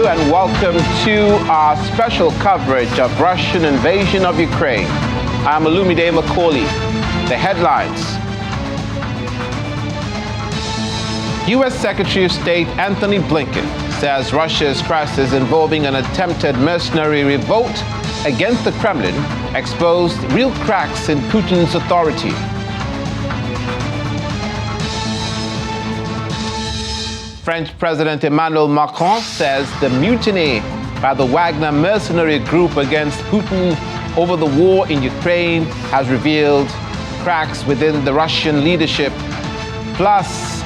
Hello and welcome to our special coverage of Russian invasion of Ukraine. I'm Olumide Macaulay. The headlines. U.S. Secretary of State Antony Blinken says Russia's crisis involving an attempted mercenary revolt against the Kremlin exposed real cracks in Putin's authority. French President Emmanuel Macron says the mutiny by the Wagner mercenary group against Putin over the war in Ukraine has revealed cracks within the Russian leadership. Plus,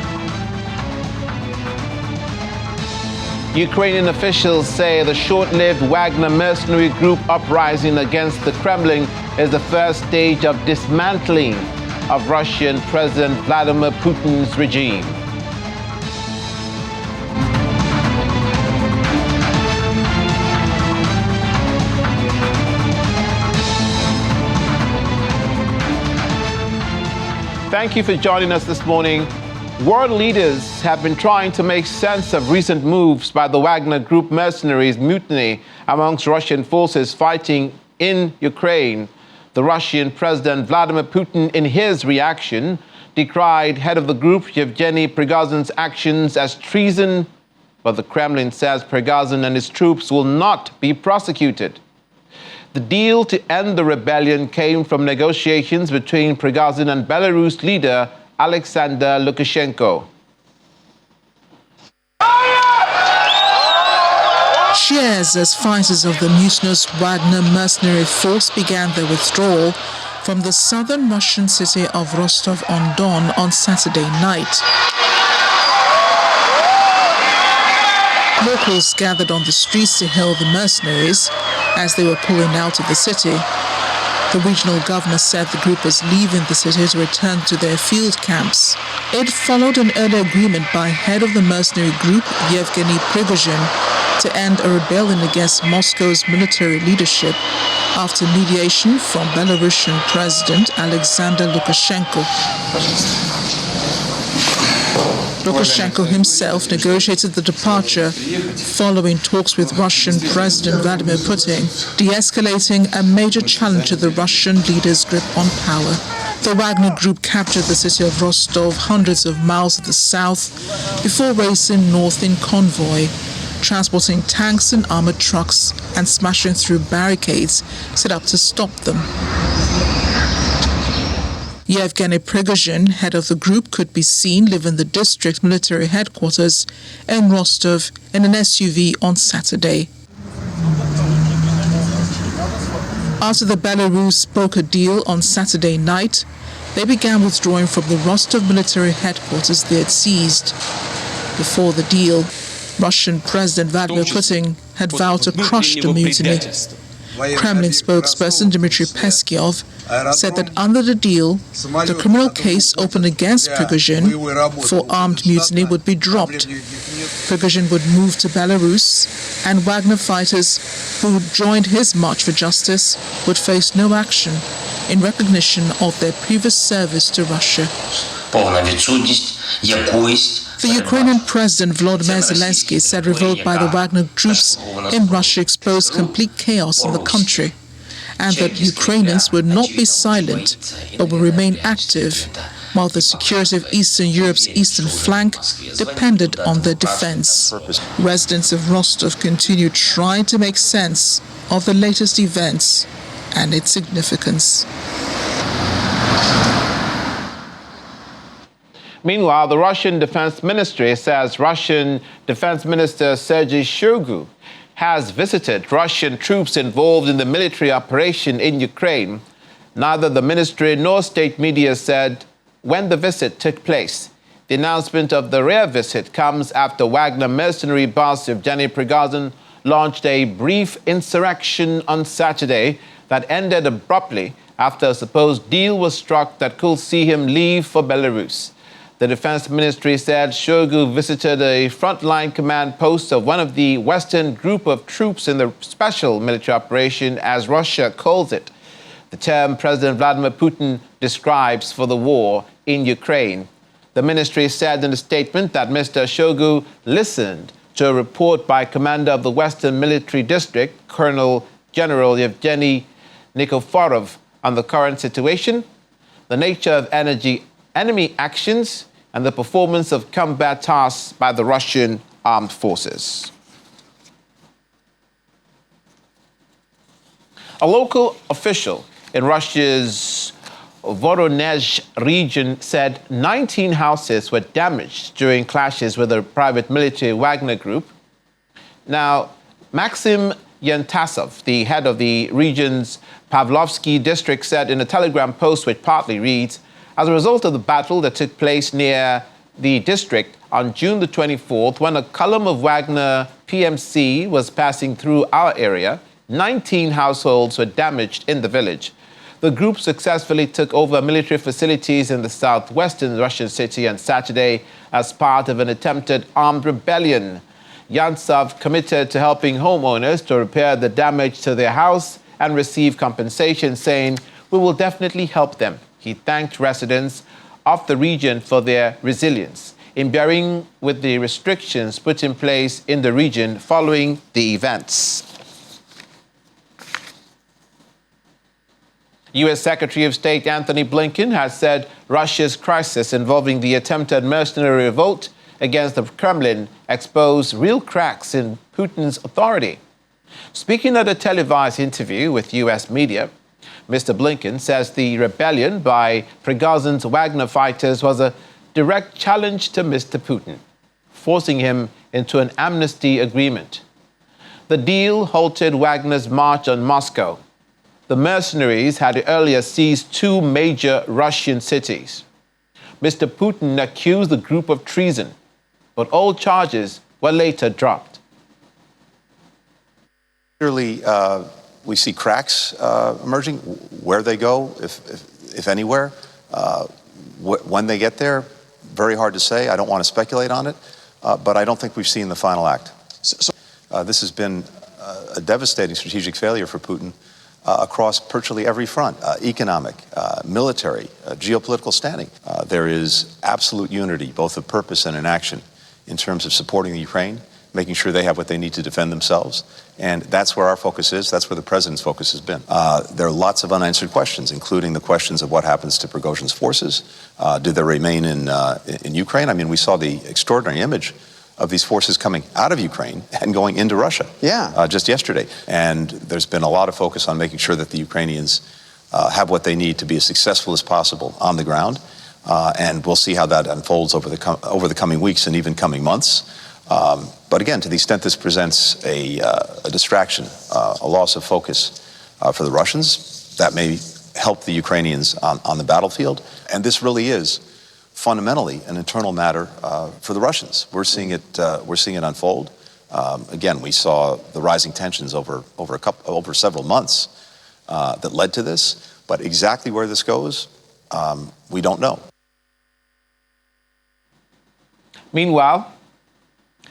Ukrainian officials say the short-lived Wagner mercenary group uprising against the Kremlin is the first stage of dismantling of Russian President Vladimir Putin's regime. Thank you for joining us this morning. World leaders have been trying to make sense of recent moves by the Wagner Group mercenaries' mutiny amongst Russian forces fighting in Ukraine. The Russian President Vladimir Putin, in his reaction, decried head of the group Yevgeny Prigozhin's actions as treason, but the Kremlin says Prigozhin and his troops will not be prosecuted. The deal to end the rebellion came from negotiations between Prigozhin and Belarus leader Alexander Lukashenko. Cheers as fighters of the mutinous Wagner mercenary force began their withdrawal from the southern Russian city of Rostov-on-Don on Saturday night. Locals gathered on the streets to hail the mercenaries as they were pulling out of the city. The regional governor said the group was leaving the city to return to their field camps. It followed an earlier agreement by head of the mercenary group, Yevgeny Prigozhin, to end a rebellion against Moscow's military leadership after mediation from Belarusian President Alexander Lukashenko. Lukashenko himself negotiated the departure following talks with Russian President Vladimir Putin, de-escalating a major challenge to the Russian leader's grip on power. The Wagner group captured the city of Rostov hundreds of miles to the south before racing north in convoy, transporting tanks and armored trucks and smashing through barricades set up to stop them. Yevgeny Prigozhin, head of the group, could be seen leaving the district military headquarters in Rostov in an SUV on Saturday. After the Belarus broke a deal on Saturday night, they began withdrawing from the Rostov military headquarters they had seized. Before the deal, Russian President Vladimir Putin had vowed to crush the mutiny. Kremlin spokesperson Dmitry Peskov said that under the deal, the criminal case opened against Prigozhin for armed mutiny would be dropped. Prigozhin would move to Belarus, and Wagner fighters who joined his march for justice would face no action in recognition of their previous service to Russia. The Ukrainian President Volodymyr Zelensky said revolt by the Wagner troops in Russia exposed complete chaos in the country, and that Ukrainians would not be silent but will remain active, while the security of Eastern Europe's eastern flank depended on their defense. Residents of Rostov continue trying to make sense of the latest events and its significance. Meanwhile, the Russian Defense Ministry says Russian Defense Minister Sergei Shoigu has visited Russian troops involved in the military operation in Ukraine. Neither the ministry nor state media said when the visit took place. The announcement of the rare visit comes after Wagner mercenary boss Yevgeny Prigozhin launched a brief insurrection on Saturday that ended abruptly after a supposed deal was struck that could see him leave for Belarus. The Defense Ministry said Shoigu visited a frontline command post of one of the Western group of troops in the special military operation, as Russia calls it, the term President Vladimir Putin describes for the war in Ukraine. The ministry said in a statement that Mr. Shoigu listened to a report by Commander of the Western Military District, Colonel General Yevgeny Nikiforov, on the current situation, the nature of enemy actions, and the performance of combat tasks by the Russian armed forces. A local official in Russia's Voronezh region said 19 houses were damaged during clashes with the private military Wagner group. Now, Maxim Yantasov, the head of the region's Pavlovsky district, said in a Telegram post which partly reads, as a result of the battle that took place near the district on June the 24th, when a column of Wagner PMC was passing through our area, 19 households were damaged in the village. The group successfully took over military facilities in the southwestern Russian city on Saturday as part of an attempted armed rebellion. Yantsov committed to helping homeowners to repair the damage to their house and receive compensation, saying, "We will definitely help them." He thanked residents of the region for their resilience in bearing with the restrictions put in place in the region following the events. U.S. Secretary of State Anthony Blinken has said Russia's crisis involving the attempted mercenary revolt against the Kremlin exposed real cracks in Putin's authority. Speaking at a televised interview with U.S. media, Mr. Blinken says the rebellion by Prigozhin's Wagner fighters was a direct challenge to Mr. Putin, forcing him into an amnesty agreement. The deal halted Wagner's march on Moscow. The mercenaries had earlier seized two major Russian cities. Mr. Putin accused the group of treason, but all charges were later dropped. Clearly, we see cracks emerging. Where they go, if anywhere, when they get there, very hard to say. I don't want to speculate on it, but I don't think we've seen the final act. This has been a devastating strategic failure for Putin across virtually every front, economic, military, geopolitical standing. There is absolute unity, both of purpose and in action, in terms of supporting the Ukraine, making sure they have what they need to defend themselves. And that's where our focus is. That's where the president's focus has been. There are lots of unanswered questions, including the questions of what happens to Prigozhin's forces. Do they remain in Ukraine? I mean, we saw the extraordinary image of these forces coming out of Ukraine and going into Russia just yesterday. And there's been a lot of focus on making sure that the Ukrainians have what they need to be as successful as possible on the ground. And we'll see how that unfolds over the coming weeks and even coming months. But again, to the extent this presents a distraction, a loss of focus for the Russians, that may help the Ukrainians on the battlefield. And this really is fundamentally an internal matter for the Russians. We're seeing it unfold. Again, we saw the rising tensions over several months that led to this. But exactly where this goes, we don't know. Meanwhile,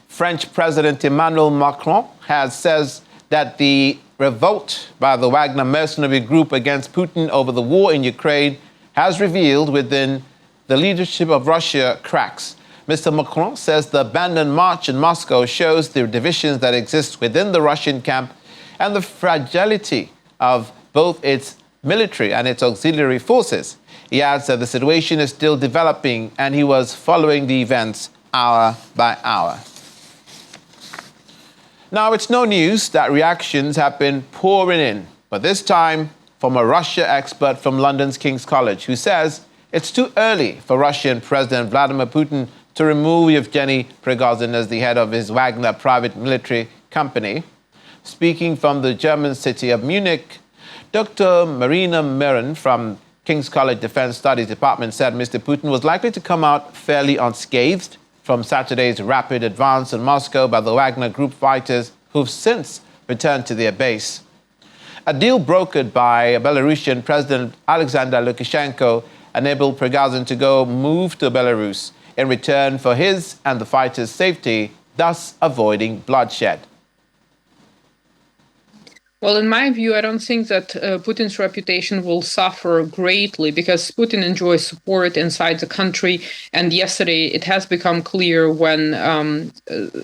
French President Emmanuel Macron says that the revolt by the Wagner mercenary group against Putin over the war in Ukraine has revealed within the leadership of Russia cracks. Mr. Macron says the abandoned march in Moscow shows the divisions that exist within the Russian camp and the fragility of both its military and its auxiliary forces. He adds that the situation is still developing and he was following the events hour by hour. Now, it's no news that reactions have been pouring in, but this time from a Russia expert from London's King's College who says it's too early for Russian President Vladimir Putin to remove Yevgeny Prigozhin as the head of his Wagner private military company. Speaking from the German city of Munich, Dr. Marina Miron from King's College Defense Studies Department said Mr. Putin was likely to come out fairly unscathed from Saturday's rapid advance in Moscow by the Wagner group fighters who've since returned to their base. A deal brokered by Belarusian President Alexander Lukashenko enabled Prigozhin to move to Belarus in return for his and the fighters' safety, thus avoiding bloodshed. Well, in my view, I don't think that Putin's reputation will suffer greatly because Putin enjoys support inside the country. And yesterday, it has become clear when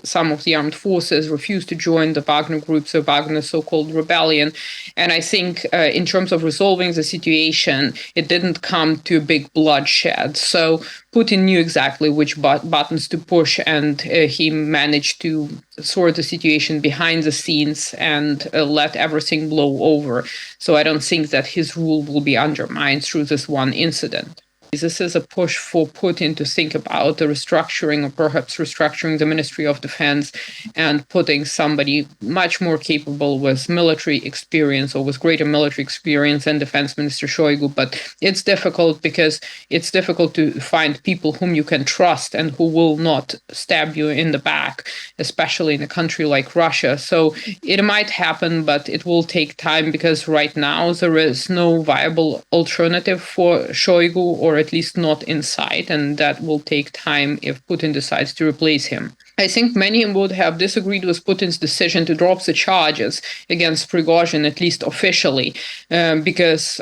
some of the armed forces refused to join the Wagner group, so Wagner's so-called rebellion. And I think in terms of resolving the situation, it didn't come to a big bloodshed. So Putin knew exactly which buttons to push, and he managed to sort the situation behind the scenes and let everything blow over. So I don't think that his rule will be undermined through this one incident. This is a push for Putin to think about the restructuring or perhaps restructuring the Ministry of Defense and putting somebody much more capable with military experience or with greater military experience than Defense Minister Shoigu. But it's difficult because it's difficult to find people whom you can trust and who will not stab you in the back, especially in a country like Russia. So it might happen, but it will take time because right now there is no viable alternative for Shoigu, or at least not in sight, and that will take time if Putin decides to replace him. I think many would have disagreed with Putin's decision to drop the charges against Prigozhin, at least officially, because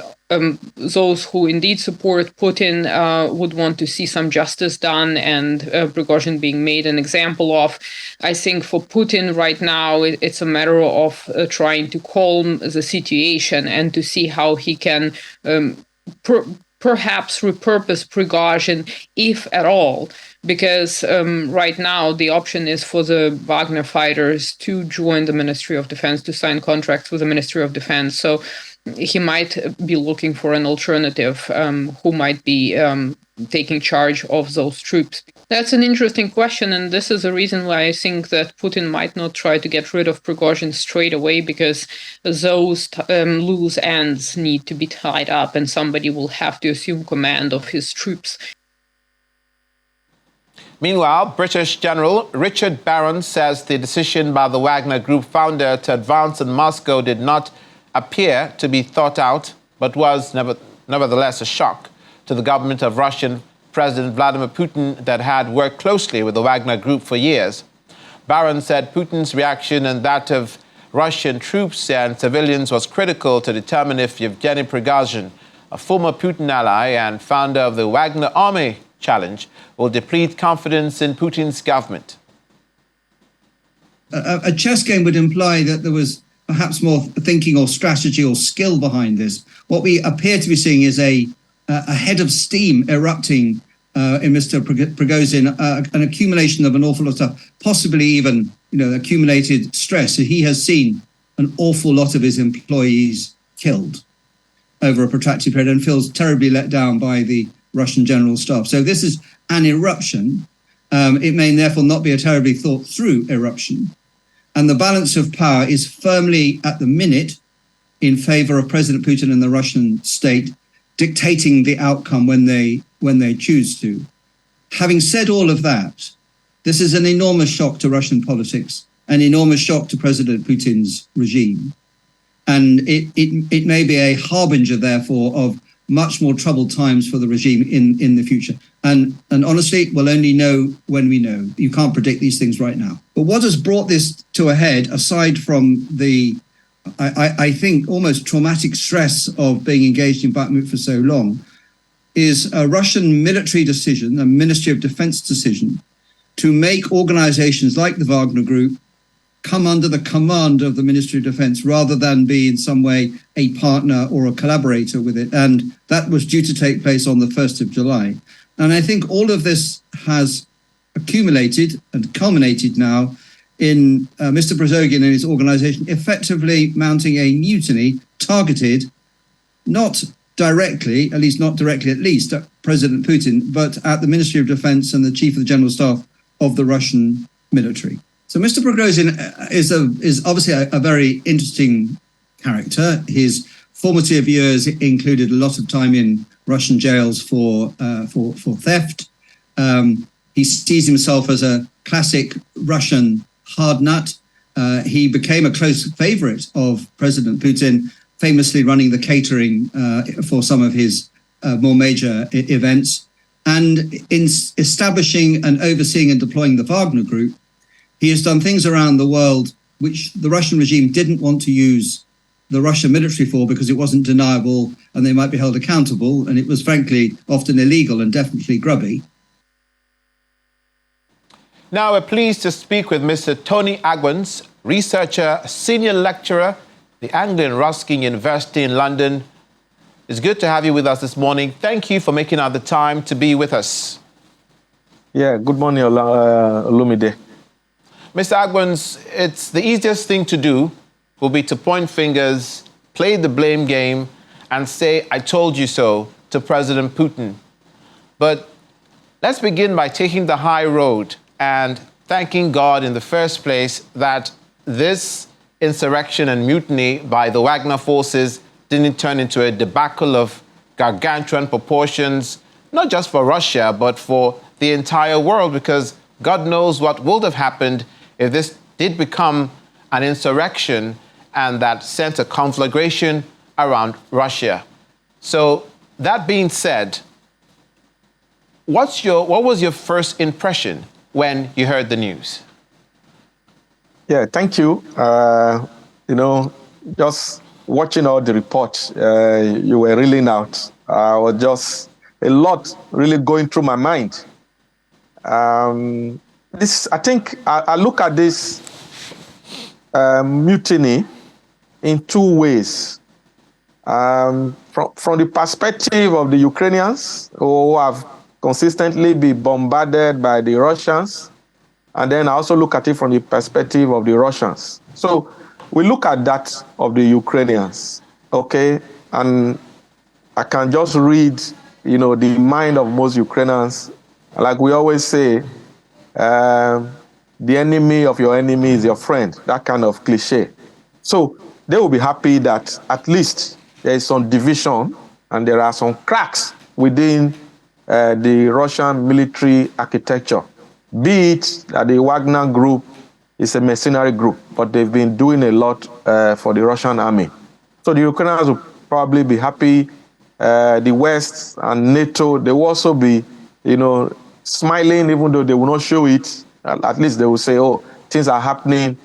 those who indeed support Putin would want to see some justice done and Prigozhin being made an example of. I think for Putin right now, it's a matter of trying to calm the situation and to see how he can perhaps repurpose Prigozhin, if at all, because right now the option is for the Wagner fighters to join the Ministry of Defense, to sign contracts with the Ministry of Defense. So he might be looking for an alternative who might be taking charge of those troops. That's an interesting question, and this is the reason why I think that Putin might not try to get rid of Prigozhin straight away, because those loose ends need to be tied up, and somebody will have to assume command of his troops. Meanwhile, British General Richard Barron says the decision by the Wagner Group founder to advance in Moscow did not appear to be thought out, but was nevertheless a shock to the government of Russian President Vladimir Putin that had worked closely with the Wagner Group for years. Barron said Putin's reaction and that of Russian troops and civilians was critical to determine if Yevgeny Prigozhin, a former Putin ally and founder of the Wagner Army challenge, will deplete confidence in Putin's government. A chess game would imply that there was perhaps more thinking or strategy or skill behind this. What we appear to be seeing is a head of steam erupting in Mr. Prigozhin, an accumulation of an awful lot of stuff, possibly even accumulated stress. So he has seen an awful lot of his employees killed over a protracted period and feels terribly let down by the Russian general staff. So this is an eruption. It may therefore not be a terribly thought through eruption. And the balance of power is firmly at the minute in favor of President Putin and the Russian state dictating the outcome when they choose to. Having said all of that, this is an enormous shock to Russian politics, an enormous shock to President Putin's regime. And it may be a harbinger, therefore, of much more troubled times for the regime in the future. And honestly, we'll only know when we know. You can't predict these things right now. But what has brought this to a head, aside from the I think almost traumatic stress of being engaged in Bakhmut for so long, is a Russian military decision, a Ministry of Defense decision, to make organizations like the Wagner Group come under the command of the Ministry of Defense rather than be in some way a partner or a collaborator with it. And that was due to take place on the 1st of July. And I think all of this has accumulated and culminated now in Mr. Prigozhin and his organization effectively mounting a mutiny targeted not directly, at least at President Putin, but at the Ministry of Defense and the Chief of the General Staff of the Russian military. So Mr. Prigozhin is obviously a very interesting character. His formative years included a lot of time in Russian jails for theft. He sees himself as a classic Russian hard nut. He became a close favorite of President Putin, famously running the catering for some of his more major events. And in establishing and overseeing and deploying the Wagner Group, he has done things around the world which the Russian regime didn't want to use the Russian military for because it wasn't deniable and they might be held accountable. And it was frankly often illegal and definitely grubby. Now we're pleased to speak with Mr. Tony Agwans, researcher, senior lecturer, the Anglo-Ruskin University in London. It's good to have you with us this morning. Thank you for making out the time to be with us. Yeah, good morning, Olumide. Mr. Agwans, it's the easiest thing to do will be to point fingers, play the blame game, and say, I told you so, to President Putin. But let's begin by taking the high road and thanking God in the first place that this insurrection and mutiny by the Wagner forces didn't turn into a debacle of gargantuan proportions, not just for Russia, but for the entire world, because God knows what would have happened if this did become an insurrection and that sent a conflagration around Russia. So that being said, what was your first impression when you heard the news? Yeah, thank you. Just watching all the reports you were reeling out, was just a lot really going through my mind. I think I look at this mutiny in two ways. From the perspective of the Ukrainians, who have consistently been bombarded by the Russians, and then I also look at it from the perspective of the Russians. So we look at that of the Ukrainians, okay? And I can just read, the mind of most Ukrainians. Like we always say, the enemy of your enemy is your friend, that kind of cliche. So they will be happy that at least there is some division and there are some cracks within the Russian military architecture. Be it that the Wagner group is a mercenary group, but they've been doing a lot for the Russian army. So the Ukrainians will probably be happy. The West and NATO, they will also be, smiling, even though they will not show it. At least they will say, oh, things are happening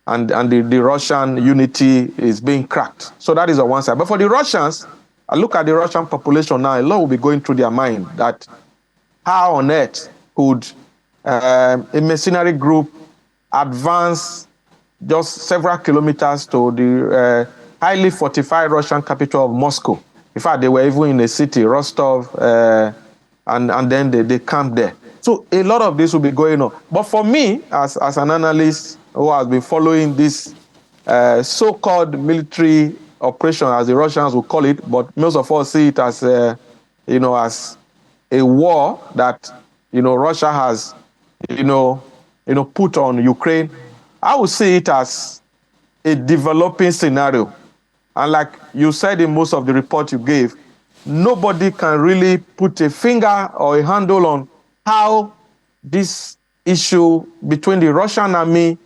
and the Russian unity is being cracked. So that is on one side. But for the Russians, I look at the Russian population now, a lot will be going through their mind that how on earth could a mercenary group advance just several kilometers to the highly fortified Russian capital of Moscow. In fact, they were even in a city, Rostov, and then they camped there. So a lot of this will be going on. But for me, as an analyst who has been following this so-called military operation, as the Russians will call it, but most of us see it as as a war that Russia has put on Ukraine. I would see it as a developing scenario. And like you said in most of the reports you gave, nobody can really put a finger or a handle on how this issue between the Russian army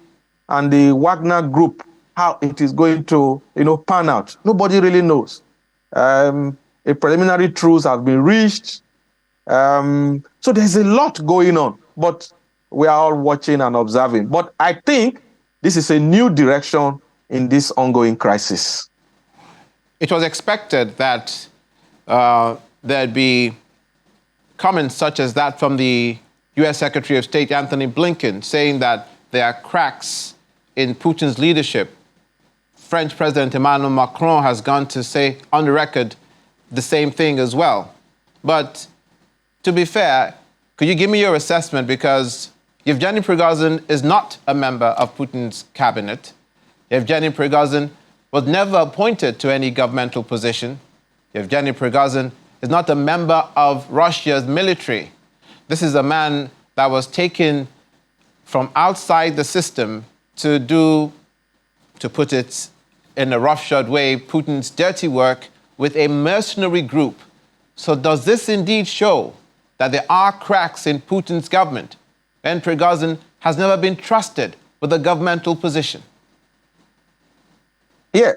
and the Wagner group, how it is going to, pan out. Nobody really knows. A preliminary truce has been reached. So there's a lot going on, but we are all watching and observing. But I think this is a new direction in this ongoing crisis. It was expected that there'd be comments such as that from the U.S. Secretary of State Anthony Blinken, saying that there are cracks in Putin's leadership. French President Emmanuel Macron has gone to say on the record the same thing as well. But to be fair, could you give me your assessment? Because Yevgeny Prigozhin is not a member of Putin's cabinet. Yevgeny Prigozhin was never appointed to any governmental position. Yevgeny Prigozhin is not a member of Russia's military. This is a man that was taken from outside the system to do, to put it in a roughshod way, Putin's dirty work with a mercenary group. So does this indeed show that there are cracks in Putin's government? And Prigozhin has never been trusted with a governmental position. Yeah,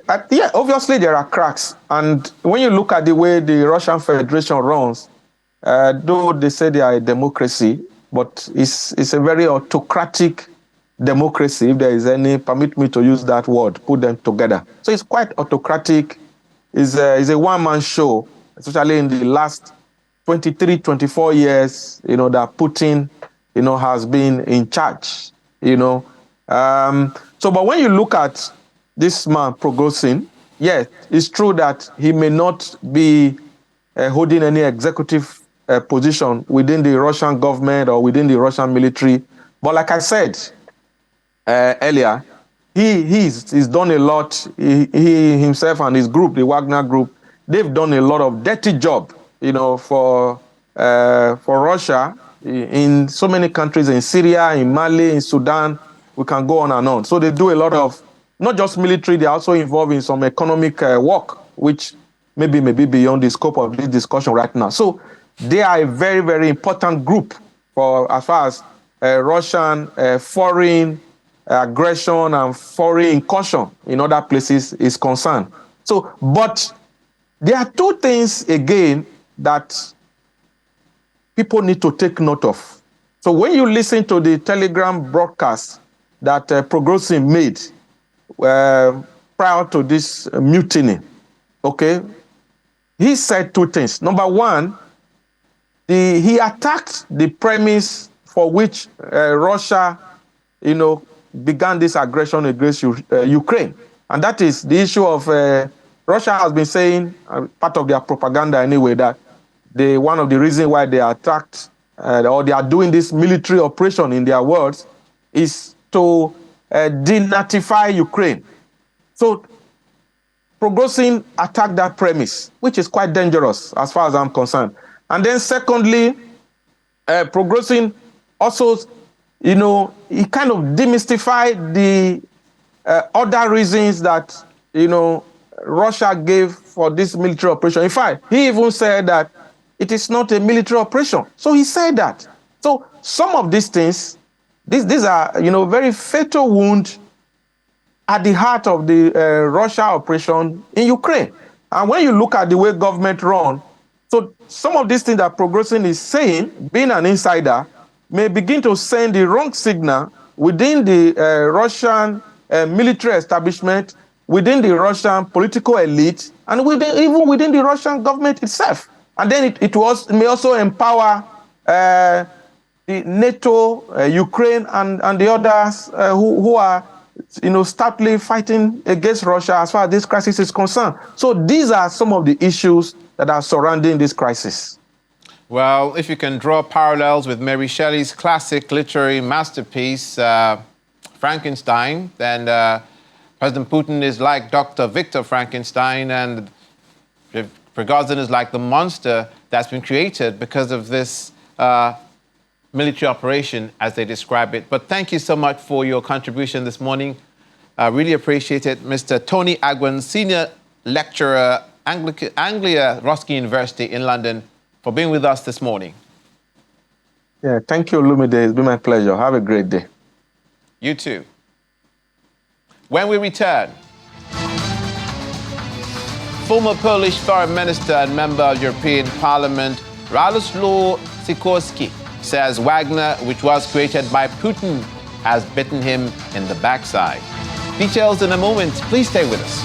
obviously there are cracks. And when you look at the way the Russian Federation runs, though they say they are a democracy, but it's a very autocratic democracy, if there is any, permit me to use that word, put them together. So it's quite autocratic. It's a one-man show, especially in the last 23, 24 years, that Putin, has been in charge, but when you look at this man progressing, yes, it's true that he may not be holding any executive position within the Russian government or within the Russian military. But like I said earlier, he's done a lot. He himself and his group, the Wagner group, they've done a lot of dirty job, for Russia in so many countries, in Syria, in Mali, in Sudan. We can go on and on. So they do a lot of, not just military, they're also involved in some economic work, which maybe beyond the scope of this discussion right now. So they are a very, very important group for as far as Russian foreign aggression and foreign incursion in other places is concerned. So, but there are two things again that people need to take note of. So when you listen to the Telegram broadcast that Prigozhin made prior to this mutiny, okay, he said two things. Number one, he attacked the premise for which Russia, began this aggression against Ukraine. And that is the issue of Russia has been saying, part of their propaganda anyway, that one of the reasons why they attacked or they are doing this military operation, in their words, is to denazify Ukraine. So Prigozhin attacked that premise, which is quite dangerous as far as I'm concerned. And then secondly, Prigozhin also, he kind of demystified the other reasons that, Russia gave for this military operation. In fact, he even said that it is not a military operation. So he said that. So some of these things, these are, very fatal wound at the heart of the Russia operation in Ukraine. And when you look at the way government run, so some of these things that Prigozhin is saying, being an insider, may begin to send the wrong signal within the Russian military establishment, within the Russian political elite, and even within the Russian government itself. And then it may also empower the NATO, Ukraine, and the others who are, stoutly fighting against Russia as far as this crisis is concerned. So these are some of the issues that are surrounding this crisis. Well, if you can draw parallels with Mary Shelley's classic literary masterpiece, Frankenstein, then President Putin is like Dr. Victor Frankenstein, and Prigozhin is like the monster that's been created because of this military operation, as they describe it. But thank you so much for your contribution this morning. I really appreciate it. Mr. Tony Agwin, Senior Lecturer, Anglia Ruskin University in London, for being with us this morning. Yeah, thank you, Lumide. It's been my pleasure. Have a great day. You too. When we return, former Polish Foreign Minister and member of European Parliament, Radosław Sikorski, says Wagner, which was created by Putin, has bitten him in the backside. Details in a moment. Please stay with us.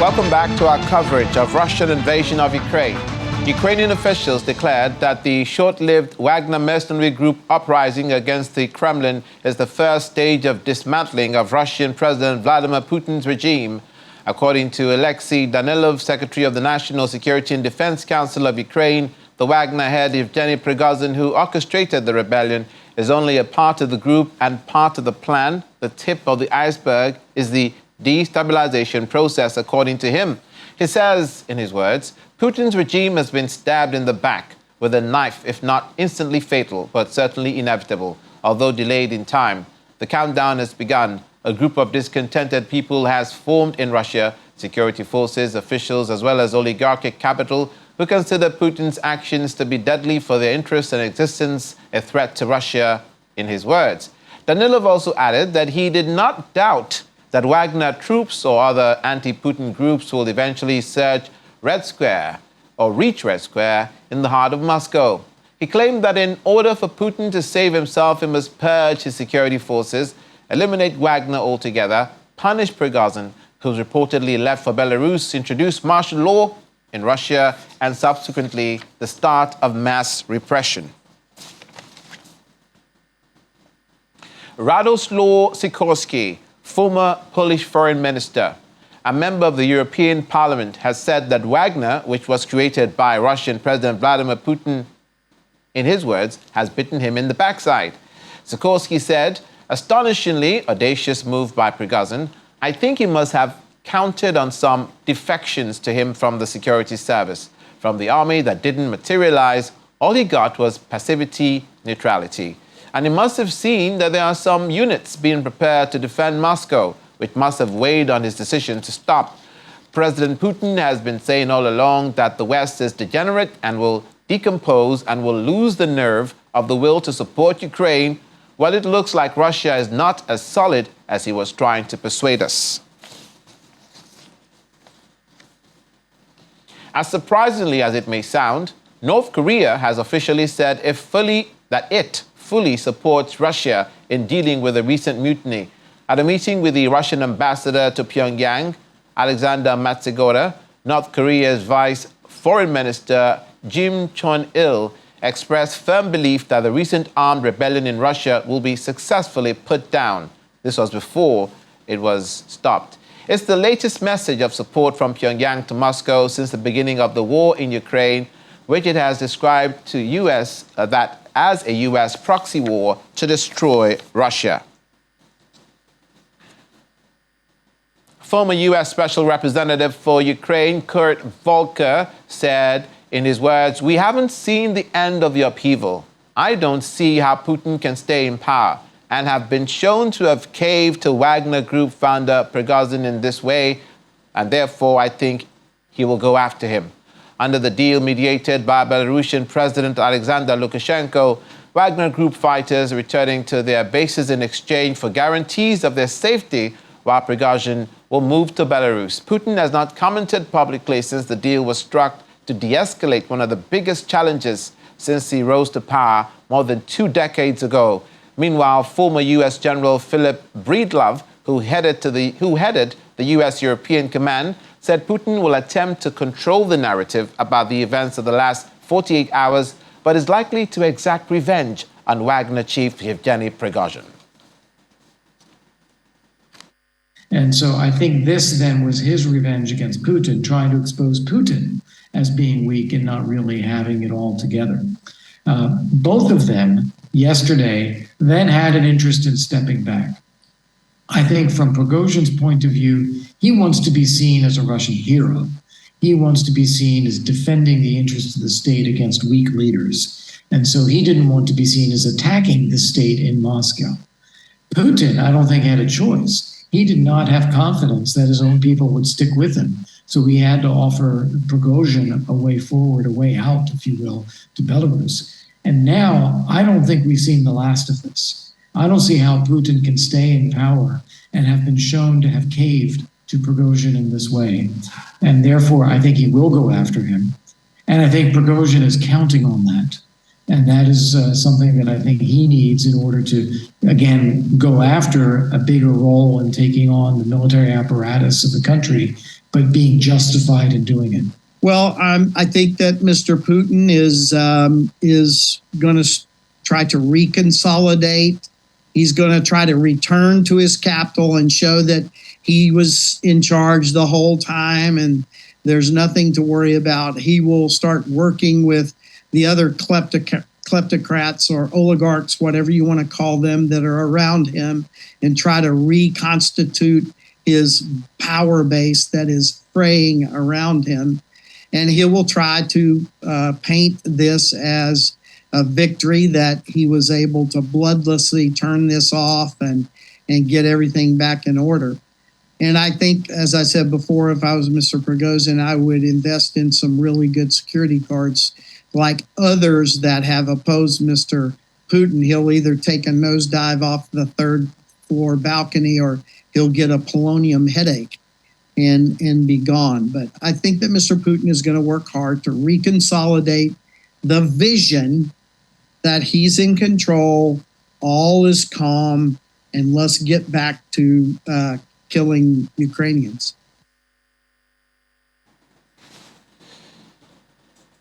Welcome back to our coverage of Russian invasion of Ukraine. Ukrainian officials declared that the short-lived Wagner mercenary group uprising against the Kremlin is the first stage of dismantling of Russian President Vladimir Putin's regime. According to Alexei Danilov, Secretary of the National Security and Defense Council of Ukraine, the Wagner head Yevgeny Prigozhin, who orchestrated the rebellion, is only a part of the group and part of the plan. The tip of the iceberg is the destabilization process, according to him. He says, in his words, Putin's regime has been stabbed in the back with a knife, if not instantly fatal, but certainly inevitable. Although delayed in time, the countdown has begun. A group of discontented people has formed in Russia, security forces, officials, as well as oligarchic capital, who consider Putin's actions to be deadly for their interests and existence, a threat to Russia, in his words. Danilov also added that he did not doubt that Wagner troops or other anti-Putin groups will eventually search Red Square or reach Red Square in the heart of Moscow. He claimed that in order for Putin to save himself, he must purge his security forces, eliminate Wagner altogether, punish Prigozhin, who's reportedly left for Belarus, introduce martial law in Russia, and subsequently the start of mass repression. Radoslaw Sikorski, former Polish foreign minister, a member of the European Parliament, has said that Wagner, which was created by Russian President Vladimir Putin, in his words, has bitten him in the backside. Sikorski said, astonishingly audacious move by Prigozhin. I think he must have counted on some defections to him from the security service, from the army that didn't materialize. All he got was passivity, neutrality. And he must have seen that there are some units being prepared to defend Moscow, which must have weighed on his decision to stop. President Putin has been saying all along that the West is degenerate and will decompose and will lose the nerve of the will to support Ukraine. Well, it looks like Russia is not as solid as he was trying to persuade us. As surprisingly as it may sound, North Korea has officially said that it fully supports Russia in dealing with the recent mutiny. At a meeting with the Russian ambassador to Pyongyang, Alexander Matsugora, North Korea's vice foreign minister Kim Chon-il expressed firm belief that the recent armed rebellion in Russia will be successfully put down. This was before it was stopped. It's the latest message of support from Pyongyang to Moscow since the beginning of the war in Ukraine, which it has described to U.S. That as a U.S. proxy war to destroy Russia. Former U.S. Special Representative for Ukraine, Kurt Volker, said in his words, "We haven't seen the end of the upheaval. I don't see how Putin can stay in power and have been shown to have caved to Wagner Group founder Prigozhin in this way, and therefore I think he will go after him." Under the deal mediated by Belarusian President Alexander Lukashenko, Wagner Group fighters returning to their bases in exchange for guarantees of their safety, while Prigozhin will move to Belarus. Putin has not commented publicly since the deal was struck to de-escalate one of the biggest challenges since he rose to power more than 2 decades ago. Meanwhile, former U.S. General Philip Breedlove, who headed the U.S. European Command, said Putin will attempt to control the narrative about the events of the last 48 hours, but is likely to exact revenge on Wagner chief Yevgeny Prigozhin. And so I think this then was his revenge against Putin, trying to expose Putin as being weak and not really having it all together. Both of them yesterday then had an interest in stepping back. I think from Prigozhin's point of view, he wants to be seen as a Russian hero. He wants to be seen as defending the interests of the state against weak leaders. And so he didn't want to be seen as attacking the state in Moscow. Putin, I don't think, had a choice. He did not have confidence that his own people would stick with him. So he had to offer Prigozhin a way forward, a way out, if you will, to Belarus. And now I don't think we've seen the last of this. I don't see how Putin can stay in power and have been shown to have caved to Prigozhin in this way. And therefore, I think he will go after him. And I think Prigozhin is counting on that. And that is something that I think he needs in order to, again, go after a bigger role in taking on the military apparatus of the country, but being justified in doing it. Well, I think that Mr. Putin is going to try to reconsolidate. He's going to try to return to his capital and show that he was in charge the whole time and there's nothing to worry about. He will start working with the other kleptocrats or oligarchs, whatever you want to call them, that are around him and try to reconstitute his power base that is fraying around him. And he will try to paint this as a victory, that he was able to bloodlessly turn this off and get everything back in order. And I think, as I said before, if I was Mr. Prigozhin, I would invest in some really good security guards like others that have opposed Mr. Putin. He'll either take a nosedive off the 3rd floor balcony or he'll get a polonium headache. and be gone. But I think that Mr. Putin is going to work hard to reconsolidate the vision that he's in control, all is calm, and let's get back to killing Ukrainians.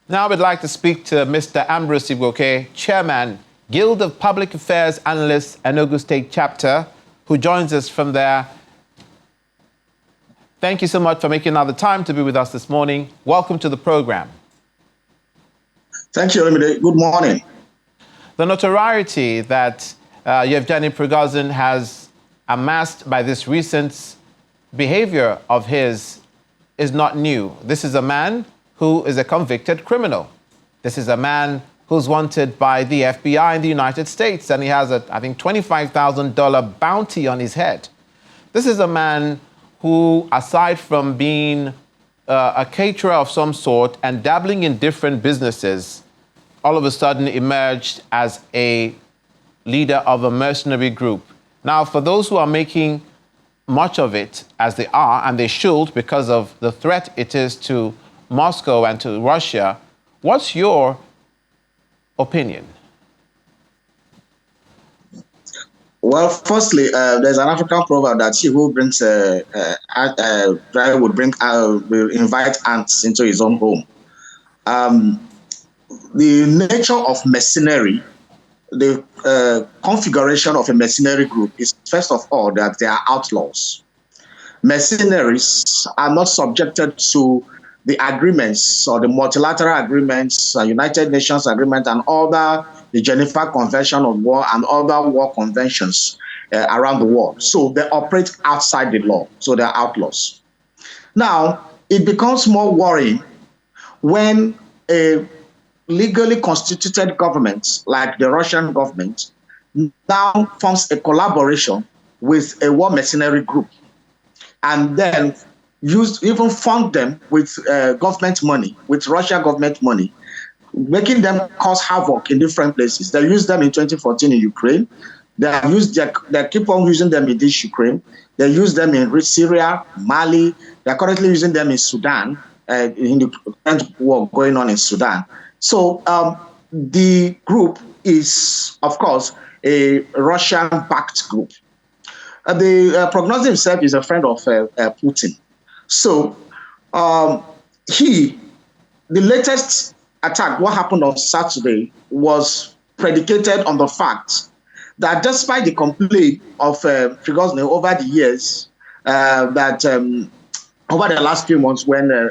Now I would like to speak to Mr. Ambrose Igwoke, Chairman, Guild of Public Affairs Analysts, Enugu State Chapter, who joins us from there. Thank you so much for making another time to be with us this morning. Welcome to the program. Thank you, Olumide. Good morning. The notoriety that Yevgeny Prigozhin has amassed by this recent behavior of his is not new. This is a man who is a convicted criminal. This is a man who's wanted by the FBI in the United States, and he has a, I think, $25,000 bounty on his head. This is a man who, aside from being a caterer of some sort and dabbling in different businesses, all of a sudden emerged as a leader of a mercenary group. Now, for those who are making much of it, as they are, and they should because of the threat it is to Moscow and to Russia, what's your opinion? Well, firstly, there's an African proverb that he who brings will invite ants into his own home. The nature of mercenary, the configuration of a mercenary group is, first of all, that they are outlaws. Mercenaries are not subjected to the agreements or the multilateral agreements, United Nations agreement, and other, the Geneva Convention on War and other war conventions around the world. So they operate outside the law, so they're outlaws. Now, it becomes more worrying when a legally constituted government, like the Russian government, now forms a collaboration with a war mercenary group, and then even fund them with government money, with Russia government money, making them cause havoc in different places. They used them in 2014 in Ukraine. They keep on using them in this Ukraine. They use them in Syria, Mali. They're currently using them in Sudan, in the current war going on in Sudan. So the group is, of course, a Russian-backed group. The Prigozhin himself is a friend of Putin. So the latest attack, what happened on Saturday, was predicated on the fact that despite the complaint of Prigozhin over the years, over the last few months,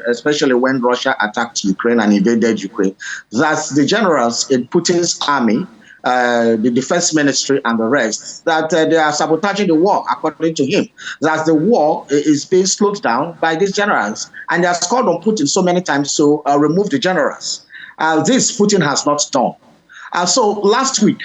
especially when Russia attacked Ukraine and invaded Ukraine, that the generals in Putin's army, the defense ministry and the rest, that they are sabotaging the war, according to him. That the war is being slowed down by these generals. And they have called on Putin so many times to remove the generals. This Putin has not done. So last week,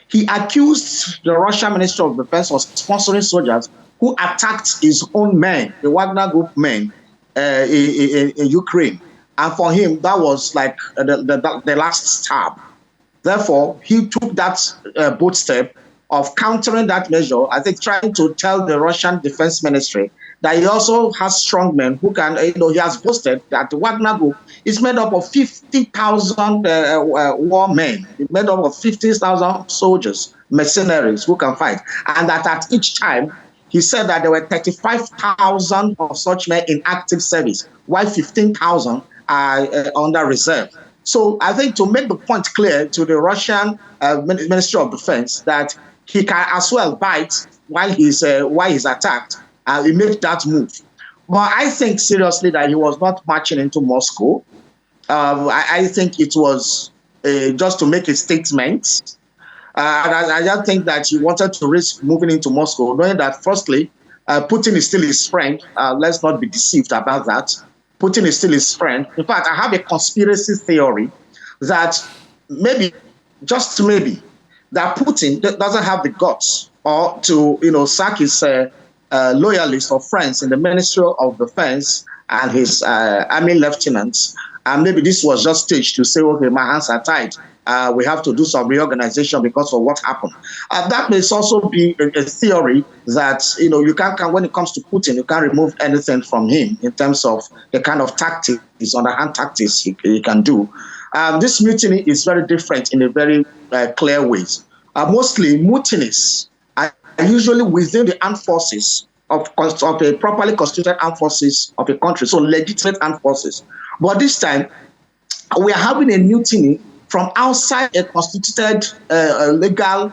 he accused the Russian Ministry of Defense of sponsoring soldiers who attacked his own men, the Wagner group men in Ukraine. And for him, that was like the last stab. Therefore, he took that bold step of countering that measure, I think trying to tell the Russian Defense Ministry that he also has strong men who can, he has boasted that the Wagner group is made up of 50,000 war men, it's made up of 50,000 soldiers, mercenaries who can fight. And that at each time, he said that there were 35,000 of such men in active service, while 15,000 are under reserve. So I think to make the point clear to the Russian Ministry of Defense that he can as well bite while he's attacked, he made that move. But I think seriously that he was not marching into Moscow. I think it was just to make a statement. I don't think that he wanted to risk moving into Moscow, knowing that firstly, Putin is still his friend. Let's not be deceived about that. Putin is still his friend. In fact, I have a conspiracy theory that maybe, just maybe, that Putin doesn't have the guts or to, sack his loyalists or friends in the Ministry of Defense and his army lieutenants. And maybe this was just staged to say, okay, my hands are tied. We have to do some reorganization because of what happened. That may also be a theory that, you can't, when it comes to Putin, you can't remove anything from him in terms of the kind of tactics, underhand tactics he can do. This mutiny is very different in a very clear ways. Mostly mutinies are usually within the armed forces of a properly constituted armed forces of a country, so legitimate armed forces. But this time, we are having a mutiny from outside a constituted legal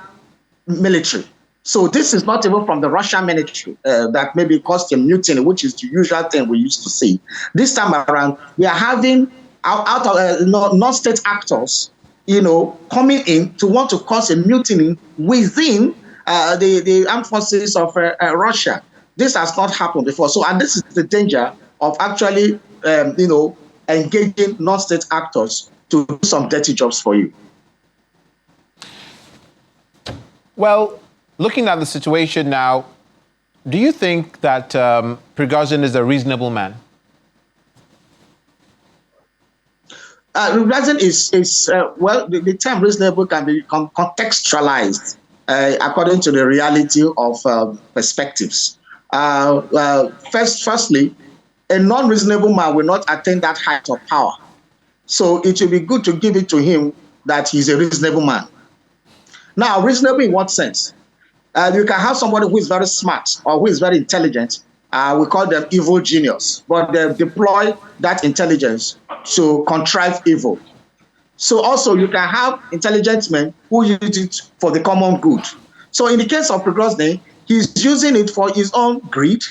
military. So this is not even from the Russian military that maybe caused a mutiny, which is the usual thing we used to see. This time around, we are having out of non-state actors, coming in to want to cause a mutiny within the armed forces of Russia. This has not happened before. So, and this is the danger of actually, engaging non-state actors to do some dirty jobs for you. Well, looking at the situation now, do you think that Prigozhin is a reasonable man? Reason is the term reasonable can be contextualized according to the reality of perspectives. Firstly, a non-reasonable man will not attain that height of power. So it will be good to give it to him that he's a reasonable man. Now, reasonable in what sense? You can have somebody who is very smart or who is very intelligent. We call them evil genius, but they deploy that intelligence to contrive evil. So also you can have intelligent men who use it for the common good. So in the case of Prigozhin, he's using it for his own greed,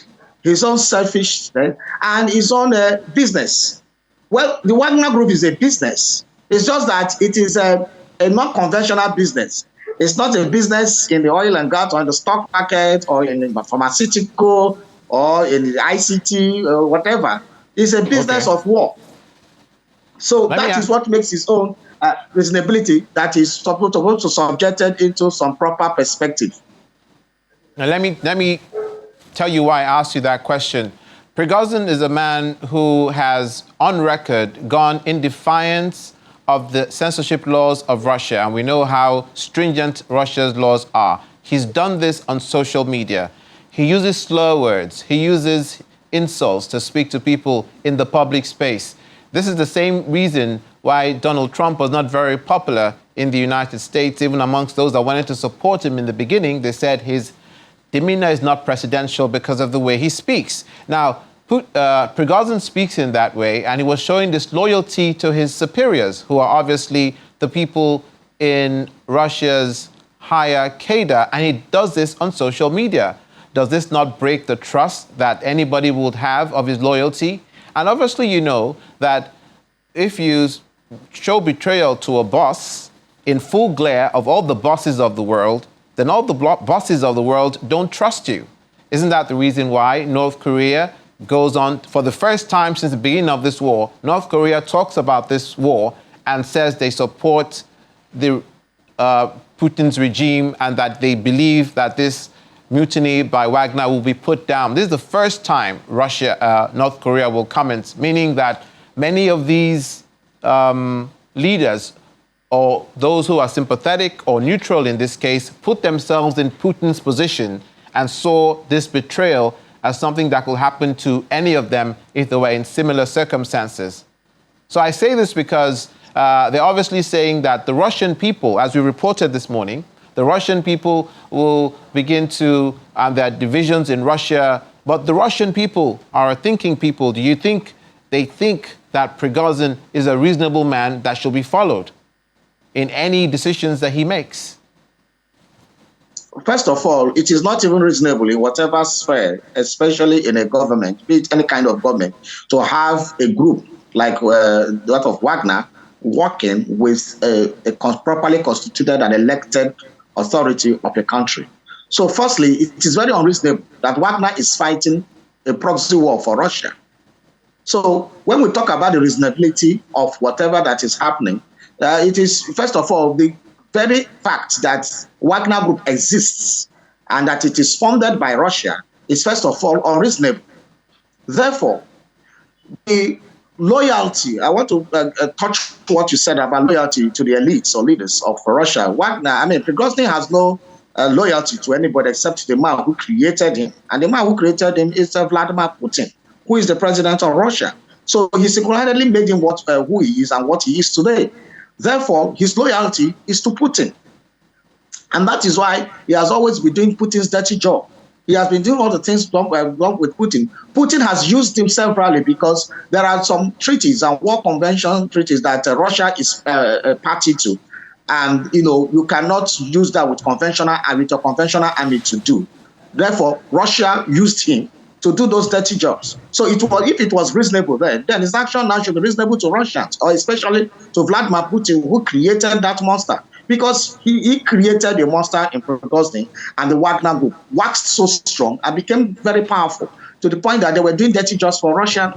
his own selfishness, and his own business. Well, the Wagner Group is a business. It's just that it is a non-conventional business. It's not a business in the oil and gas or in the stock market or in the pharmaceutical or in the ICT or whatever. It's a business of war. So that is what makes his own reasonability that is supposed to subject it into some proper perspective. Now, let me tell you why I asked you that question. Prigozhin is a man who has, on record, gone in defiance of the censorship laws of Russia, and we know how stringent Russia's laws are. He's done this on social media. He uses slur words. He uses insults to speak to people in the public space. This is the same reason why Donald Trump was not very popular in the United States. Even amongst those that wanted to support him in the beginning, they said his demeanor is not presidential because of the way he speaks. Now, Prigozhin speaks in that way, and he was showing this loyalty to his superiors, who are obviously the people in Russia's higher cadre, and he does this on social media. Does this not break the trust that anybody would have of his loyalty? And obviously, you know that if you show betrayal to a boss in full glare of all the bosses of the world, then all the bosses of the world don't trust you. Isn't that the reason why North Korea goes on, for the first time since the beginning of this war, North Korea talks about this war and says they support the Putin's regime and that they believe that this mutiny by Wagner will be put down. This is the first time North Korea will comment, meaning that many of these leaders, or those who are sympathetic or neutral in this case, put themselves in Putin's position and saw this betrayal as something that could happen to any of them if they were in similar circumstances. So I say this because they're obviously saying that the Russian people, as we reported this morning, the Russian people will begin to, there are divisions in Russia, but the Russian people are a thinking people. Do you think they think that Prigozhin is a reasonable man that should be followed in any decisions that he makes? First of all, it is not even reasonable in whatever sphere, especially in a government, be it any kind of government, to have a group like that of Wagner working with a properly constituted and elected authority of a country. So firstly, it is very unreasonable that Wagner is fighting a proxy war for Russia. So when we talk about the reasonability of whatever that is happening, it is, first of all, the very fact that Wagner Group exists and that it is funded by Russia is, first of all, unreasonable. Therefore, the loyalty, I want to touch what you said about loyalty to the elites or leaders of Russia. Wagner, Prigozhin has no loyalty to anybody except the man who created him. And the man who created him is Vladimir Putin, who is the president of Russia. So he single-handedly made him who he is and what he is today. Therefore, his loyalty is to Putin. And that is why he has always been doing Putin's dirty job. He has been doing all the things wrong with Putin. Putin has used him severally because there are some treaties and war convention treaties that Russia is party to. And, you cannot use that with a conventional army to do. Therefore, Russia used him to do those dirty jobs. So if it was reasonable then his action now should be reasonable to Russians, or especially to Vladimir Putin, who created that monster. Because he created a monster in Prigozhin, and the Wagner group waxed so strong and became very powerful to the point that they were doing dirty jobs for Russia.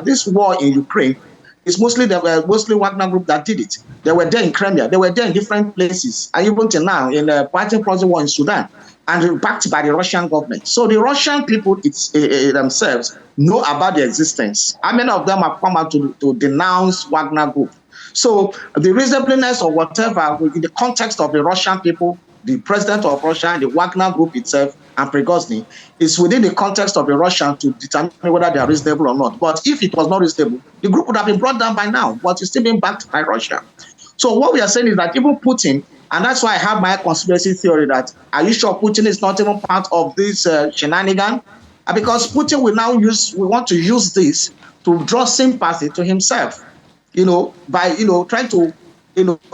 This war in Ukraine is mostly Wagner group that did it. They were there in Crimea. They were there in different places, and even till now in the fighting proxy war in Sudan, and backed by the Russian government. So the Russian people themselves know about the existence. How many of them have come out to denounce Wagner group? So the reasonableness or whatever, in the context of the Russian people, the president of Russia, the Wagner group itself, and Prigozhin, is within the context of the Russian to determine whether they are reasonable or not. But if it was not reasonable, the group would have been brought down by now, but it's still being backed by Russia. So what we are saying is that even Putin, and that's why I have my conspiracy theory that, are you sure Putin is not even part of this shenanigan? Because Putin will want to use this to draw sympathy to himself. By trying to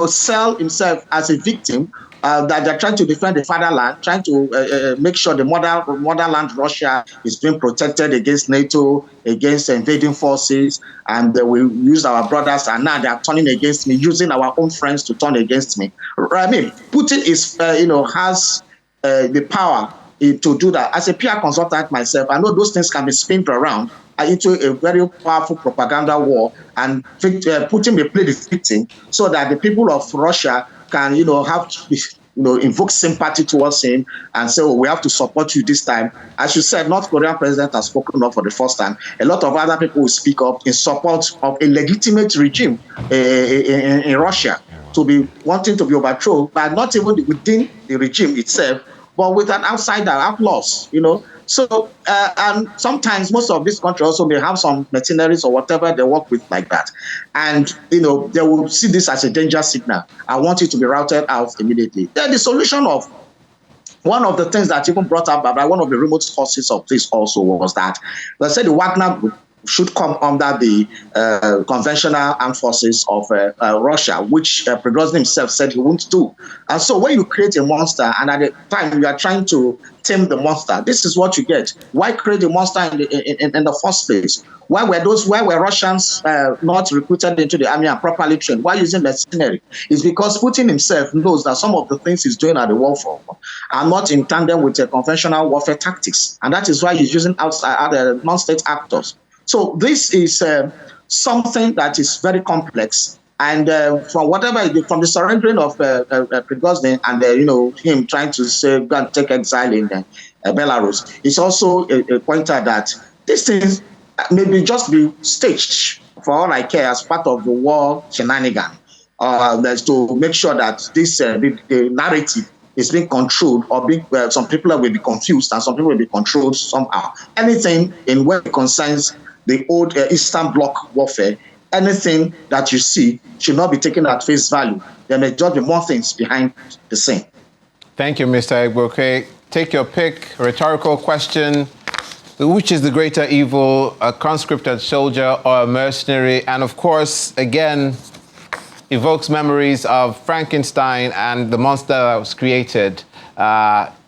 sell himself as a victim, that they're trying to defend the fatherland, trying to make sure the motherland Russia is being protected against NATO, against invading forces, and we use our brothers, and now they are turning against me, using our own friends to turn against me. Putin has the power to do that. As a PR consultant myself, I know those things can be spinned around into a very powerful propaganda war, and Putin may play the victim so that the people of Russia can, have to invoke sympathy towards him and say, we have to support you this time. As you said, North Korean president has spoken up for the first time. A lot of other people will speak up in support of a legitimate regime in Russia to be wanting to be overthrown, but not even within the regime itself, but with an outsider, outlaws, So, and sometimes most of this country also may have some mercenaries or whatever they work with like that. And, they will see this as a danger signal. I want it to be routed out immediately. Then the solution of one of the things that even brought up by one of the remote causes of this also was that, let's say the Wagner group should come under the conventional armed forces of Russia, which Prigozhin himself said he won't do. And so when you create a monster, and at the time you are trying to tame the monster, this is what you get. Why create a monster in the first place? Why were Russians not recruited into the army and properly trained? Why using mercenary? It's because Putin himself knows that some of the things he's doing at the war front are not in tandem with conventional warfare tactics. And that is why he's using other non-state actors. So this is something that is very complex, and from the surrendering of Prigozhin and him trying to say go and take exile in Belarus, it's also a pointer that these things maybe just be staged for all I care as part of the war shenanigan. There's to make sure that this the narrative is being controlled, or some people will be confused and some people will be controlled somehow. Anything in what concerns the old Eastern Bloc warfare, anything that you see should not be taken at face value. There may just be more things behind the scene. Thank you, Mr. Egboke. Take your pick. Rhetorical question. Which is the greater evil, a conscripted soldier or a mercenary? And of course, again, evokes memories of Frankenstein and the monster that was created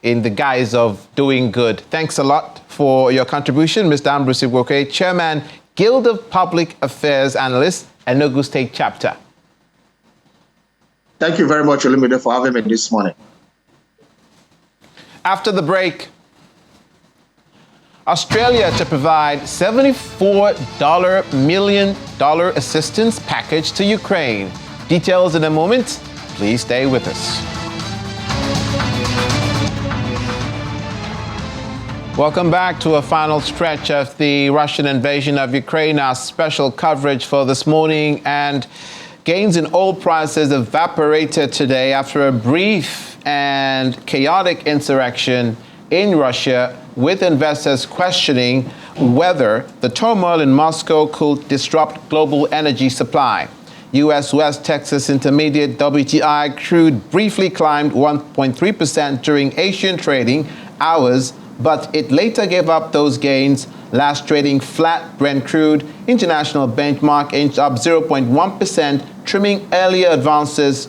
in the guise of doing good. Thanks a lot for your contribution, Mr. Ambrose Egboke, Chairman, Guild of Public Affairs Analysts, Enugu State Chapter. Thank you very much, Olumide, for having me this morning. After the break, Australia to provide $74 million assistance package to Ukraine. Details in a moment. Please stay with us. Welcome back to a final stretch of the Russian invasion of Ukraine. Our special coverage for this morning, and gains in oil prices evaporated today after a brief and chaotic insurrection in Russia, with investors questioning whether the turmoil in Moscow could disrupt global energy supply. U.S. West Texas Intermediate WTI crude briefly climbed 1.3% during Asian trading hours, but it later gave up those gains, last trading flat. Brent crude international benchmark inched up 0.1%, trimming earlier advances.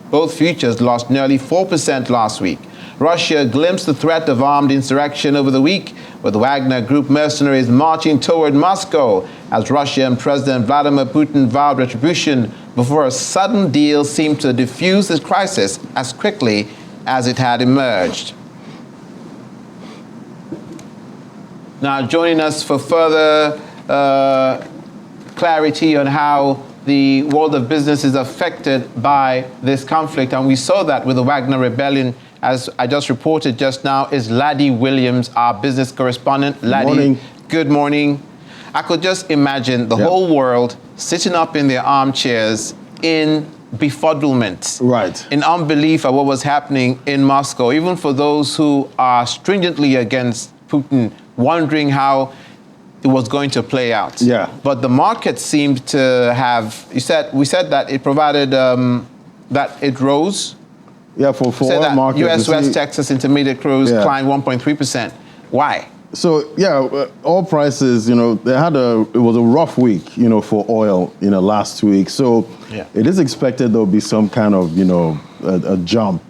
Both futures lost nearly 4% last week. Russia glimpsed the threat of armed insurrection over the week, with Wagner Group mercenaries marching toward Moscow as Russia and President Vladimir Putin vowed retribution before a sudden deal seemed to diffuse the crisis as quickly as it had emerged. Now, joining us for further clarity on how the world of business is affected by this conflict, and we saw that with the Wagner rebellion, as I just reported just now, is Laddie Williams, our business correspondent. Laddie, good morning. I could just imagine the whole world sitting up in their armchairs in befuddlement, in unbelief at what was happening in Moscow, even for those who are stringently against Putin, wondering how it was going to play out. But the market seemed to have, we said that it provided, that it rose. For oil markets. U.S. West Texas Intermediate crude climbed 1.3%. Why? So, oil prices, it was a rough week, for oil, last week. So it is expected there'll be some kind of, a jump,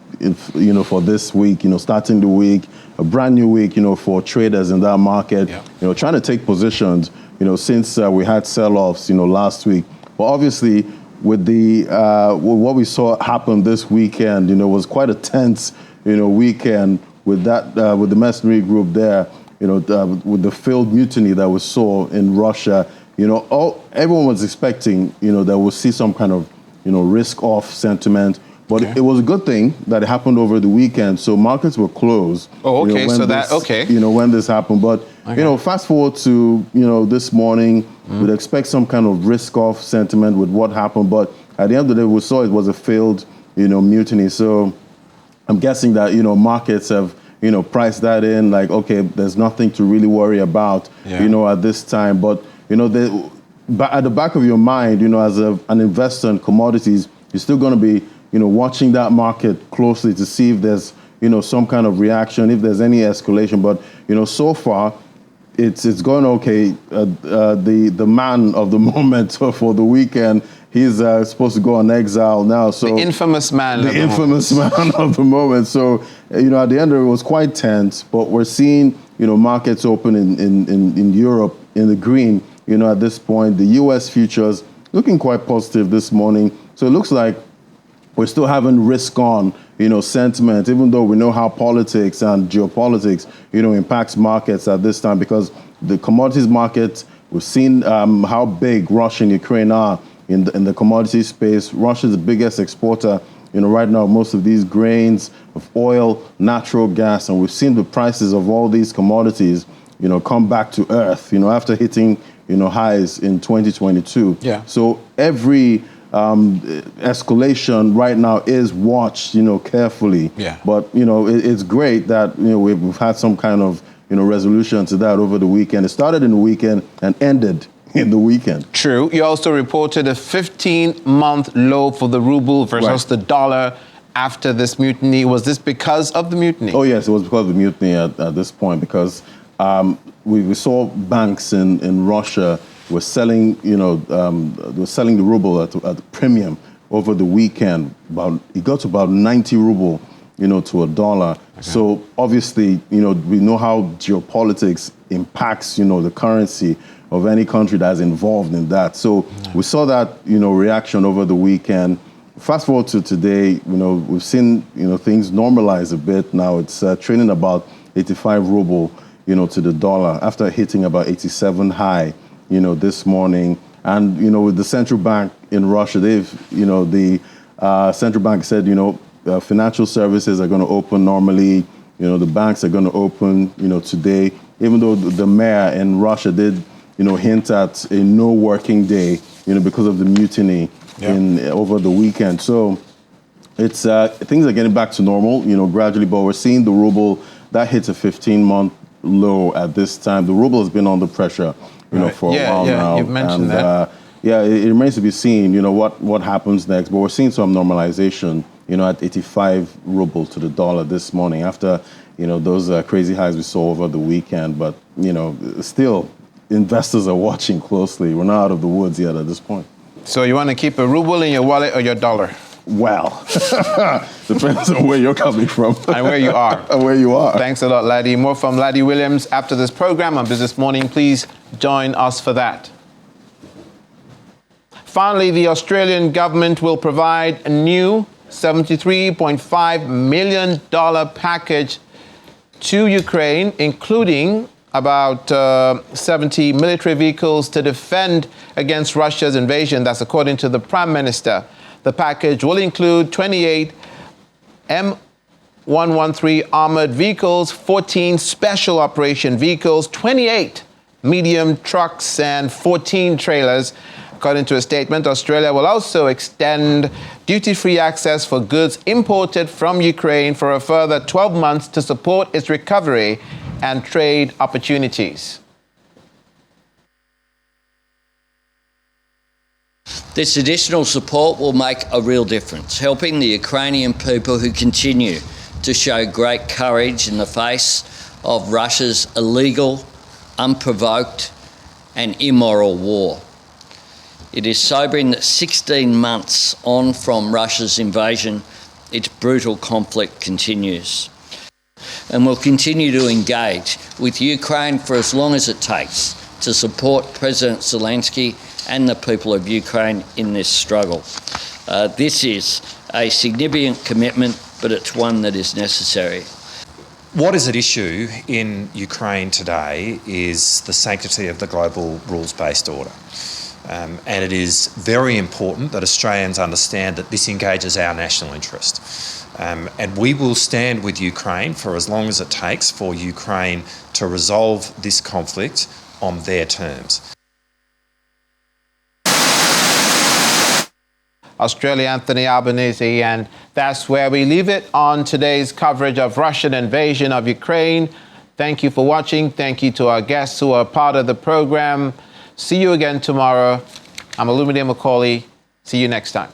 for this week, starting the week, a brand new week, for traders in that market, trying to take positions, since we had sell-offs, last week. But obviously, with the with what we saw happen this weekend, it was quite a tense, weekend with that with the Mercenary group there, with the failed mutiny that we saw in Russia. Everyone was expecting, that we'll see some kind of, risk-off sentiment. But it was a good thing that it happened over the weekend. So markets were closed. When this happened. But, fast forward to, this morning, we'd expect some kind of risk-off sentiment with what happened. But at the end of the day, we saw it was a failed, mutiny. So I'm guessing that, markets have, priced that in, like, okay, there's nothing to really worry about, at this time. But, but at the back of your mind, as an investor in commodities, you're still going to be, watching that market closely to see if there's, some kind of reaction, if there's any escalation. But, so far, it's going okay. The man of the moment for the weekend, he's supposed to go on exile now. So the infamous man. The infamous man of the moment. So, at the end of it was quite tense, but we're seeing, markets open in Europe in the green, at this point. The U.S. futures looking quite positive this morning. So it looks like we're still having risk on, sentiment, even though we know how politics and geopolitics, impacts markets at this time, because the commodities market, we've seen how big Russia and Ukraine are in the commodity space. Russia is the biggest exporter, right now, most of these grains, of oil, natural gas, and we've seen the prices of all these commodities, come back to earth, after hitting, highs in 2022. So every escalation right now is watched, carefully. But, it's great that, we've had some kind of, resolution to that over the weekend. It started in the weekend and ended in the weekend. True. You also reported a 15-month low for the ruble versus the dollar after this mutiny. Was this because of the mutiny? Oh, yes, it was because of the mutiny at this point, because we saw banks in Russia were selling, they were selling the ruble at a premium over the weekend. It got to about 90 ruble, to a dollar. So obviously, we know how geopolitics impacts, the currency of any country that's involved in that. So we saw that, reaction over the weekend. Fast forward to today, we've seen, things normalize a bit. Now it's trading about 85 ruble, to the dollar after hitting about 87 high, this morning. And, with the central bank in Russia, the central bank said, financial services are going to open normally, The banks are going to open, today, even though the mayor in Russia did, hint at a no working day, because of the mutiny over the weekend. So it's things are getting back to normal, gradually, but we're seeing the ruble that hits a 15-month low at this time. The ruble has been under pressure, for a while now. You've mentioned that. It remains to be seen, what happens next. But we're seeing some normalization, at 85 ruble to the dollar this morning after, those crazy highs we saw over the weekend. But, still, investors are watching closely. We're not out of the woods yet at this point. So you want to keep a ruble in your wallet or your dollar? Well, depends on where you're coming from. And where you are. And where you are. Thanks a lot, Laddie. More from Laddie Williams after this program on Business Morning. Please join us for that. Finally, the Australian government will provide a new $73.5 million package to Ukraine, including about 70 military vehicles to defend against Russia's invasion. That's according to the Prime Minister. The package will include 28 M113 armored vehicles, 14 special operation vehicles, 28 medium trucks, and 14 trailers. According to a statement, Australia will also extend duty-free access for goods imported from Ukraine for a further 12 months to support its recovery and trade opportunities. This additional support will make a real difference, helping the Ukrainian people who continue to show great courage in the face of Russia's illegal, unprovoked, and immoral war. It is sobering that 16 months on from Russia's invasion, its brutal conflict continues. And we'll continue to engage with Ukraine for as long as it takes to support President Zelensky and the people of Ukraine in this struggle. This is a significant commitment, but it's one that is necessary. What is at issue in Ukraine today is the sanctity of the global rules-based order. And it is very important that Australians understand that this engages our national interest. And we will stand with Ukraine for as long as it takes for Ukraine to resolve this conflict on their terms. Australia, Anthony Albanese, and that's where we leave it on today's coverage of Russian invasion of Ukraine. Thank you for watching. Thank you to our guests who are part of the program. See you again tomorrow. I'm Olumide Macaulay. See you next time.